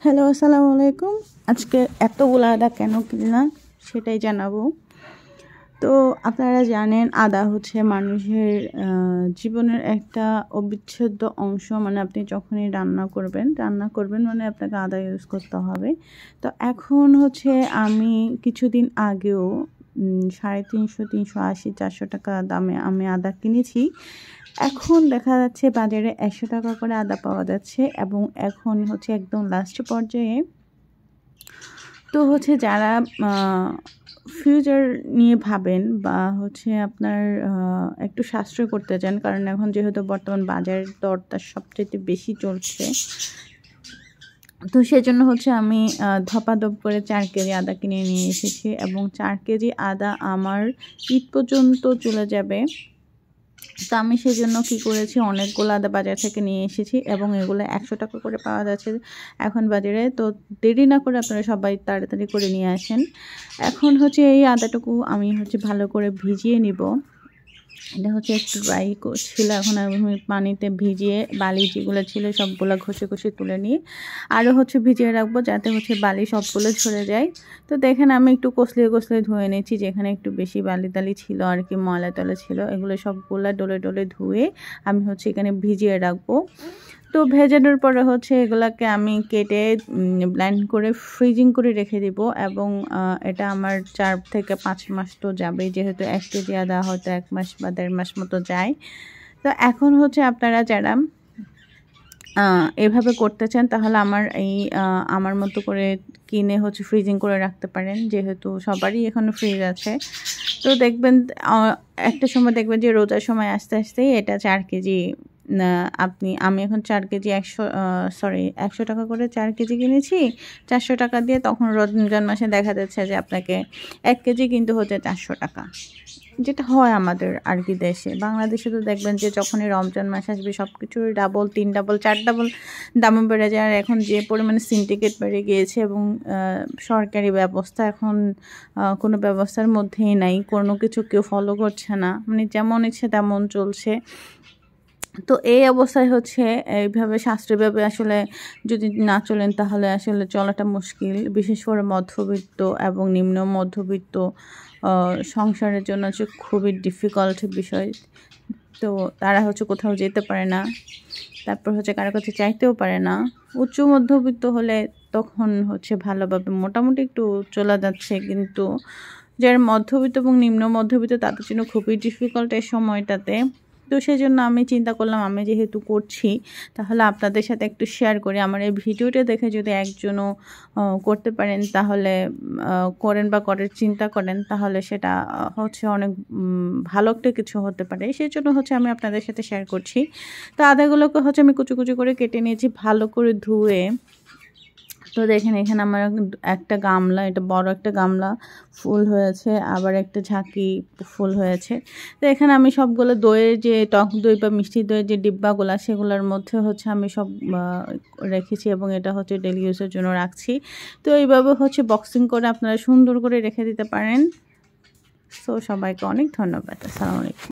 Hello, আসসালামু আলাইকুম। আজকে এতগুলো আদা কেন কিনলাম সেটাই জানাবো। তো আপনারা জানেন আদা হচ্ছে মানুষের জীবনের একটা অবিচ্ছেদ্য অংশ। মানে আপনি যখনই রান্না করবেন মানে আপনাকে আদা ইউজ করতে হবে। তো এখন হচ্ছে আমি কিছুদিন আগেও 350, 380, 400 টাকা দামে আমি আদা কিনেছি। এখন দেখা যাচ্ছে বাজারে 100 টাকা করে আদা পাওয়া যাচ্ছে এবং এখন হচ্ছে একদম লাস্ট পর্যায়ে। তো হচ্ছে যারা ফিউচার নিয়ে ভাবেন বা হচ্ছে আপনার একটু সাশ্রয় করতে চান, কারণ এখন যেহেতু বর্তমান বাজারের দরটা সবচেয়ে বেশি চলছে, তো সেজন্য হচ্ছে আমি ধপাধপ করে 4 কেজি আদা কিনে নিয়ে এসেছি এবং 4 কেজি আদা আমার ঈদ পর্যন্ত চলে যাবে। তো আমি সেজন্য কী করেছি, অনেকগুলো আদা বাজার থেকে নিয়ে এসেছি এবং এগুলো 100 টাকা করে পাওয়া যাচ্ছে এখন বাজারে। তো দেরি না করে আপনারা সবাই তাড়াতাড়ি করে নিয়ে আসেন। এখন হচ্ছে এই আদাটুকু আমি হচ্ছে ভালো করে ভিজিয়ে নিব। এটা হচ্ছে একটু ড্রাই ছিল, এখন আমি পানিতে ভিজিয়ে বালি যেগুলো ছিল সবগুলো ঘষে ঘষে তুলে নিয়ে আরও হচ্ছে ভিজিয়ে রাখবো, যাতে হচ্ছে বালি সবগুলো ঝরে যায়। তো দেখেন আমি একটু কষলিয়ে ধুয়ে নিয়েছি, যেখানে একটু বেশি বালি টালি ছিল আর কি, ময়লা টলা ছিল, এগুলো সবগুলো ডলে ধুয়ে আমি হচ্ছে এখানে ভিজিয়ে রাখবো। তো ভেজানোর পরে হচ্ছে এগুলাকে আমি কেটে ব্লেন্ড করে ফ্রিজিং করে রেখে দিব এবং এটা আমার 4 থেকে 5 মাস তো যাবেই, যেহেতু 1 কেজি আদা হয়তো 1 মাস বা 1.5 মাস মতো যায়। তো এখন হচ্ছে আপনারা যারা এভাবে করতে চান তাহলে আমার মতো করে কিনে হচ্ছে ফ্রিজিং করে রাখতে পারেন, যেহেতু সবারই এখনও ফ্রিজ আছে। তো দেখবেন একটা সময় দেখবেন যে রোজার সময় আস্তে আস্তেই এটা 4 কেজি আমি এখন 4 কেজি 100 টাকা করে 4 কেজি কিনেছি 400 টাকা দিয়ে। তখন রমজান মাসে দেখা যাচ্ছে যে আপনাকে 1 কেজি কিন্তু হচ্ছে 400 টাকা, যেটা হয় আমাদের আর কি দেশে। বাংলাদেশে তো দেখবেন যে যখনই রমজান মাস আসবে সব কিছুর ডাবল, 3 ডাবল, 4 ডাবল দামে বেড়ে যায়। আর এখন যে পরিমাণে সিন্ডিকেট বেড়ে গিয়েছে এবং সরকারি ব্যবস্থা এখন কোনো ব্যবস্থার মধ্যেই নাই, কোনো কিছু কেউ ফলো করছে না, মানে যেমন ইচ্ছে তেমন চলছে। তো এই অবস্থায় হচ্ছে এইভাবে সাশ্রয়ীভাবে আসলে যদি না চলেন তাহলে আসলে চলাটা মুশকিল, বিশেষ করে মধ্যবিত্ত এবং নিম্ন মধ্যবিত্ত সংসারের জন্য হচ্ছে খুবই ডিফিকাল্ট বিষয়। তো তারা হচ্ছে কোথাও যেতে পারে না, তারপর হচ্ছে কারো কাছে চাইতেও পারে না। উচ্চ মধ্যবিত্ত হলে তখন হচ্ছে ভালোভাবে মোটামুটি একটু চলা যাচ্ছে, কিন্তু যারা মধ্যবিত্ত এবং নিম্ন মধ্যবিত্ত তাদের জন্য খুবই ডিফিকাল্ট এই সময়টাতে। তো সেই জন্য আমি চিন্তা করলাম আমি যেহেতু করছি তাহলে আপনাদের সাথে একটু শেয়ার করি। আমার এই ভিডিওটা দেখে যদি একজনও করতে পারেন তাহলে করেন বা করার চিন্তা করেন, তাহলে সেটা হচ্ছে অনেক ভালো একটা কিছু হতে পারে। সেই জন্য হচ্ছে আমি আপনাদের সাথে শেয়ার করছি। তো আদাগুলোকে হচ্ছে আমি কুচি কুচি করে কেটে নিয়েছি ভালো করে ধুয়ে। তো দেখেন এখানে আমার একটা গামলা, এটা বড় একটা গামলা ফুল হয়েছে, আবার একটা ঝাঁকি ফুল হয়েছে। তো এখানে আমি সবগুলো দইয়ের যে টক দই বা মিষ্টি দইয়ের যে ডিব্বাগুলো সেগুলোর মধ্যে হচ্ছে আমি সব রেখেছি এবং এটা হচ্ছে ডেলি ইউজের জন্য রাখছি। তো এইভাবে হচ্ছে বক্সিং করে আপনারা সুন্দর করে রেখে দিতে পারেন। সো সবাইকে অনেক ধন্যবাদ। আসসালামু আলাইকুম।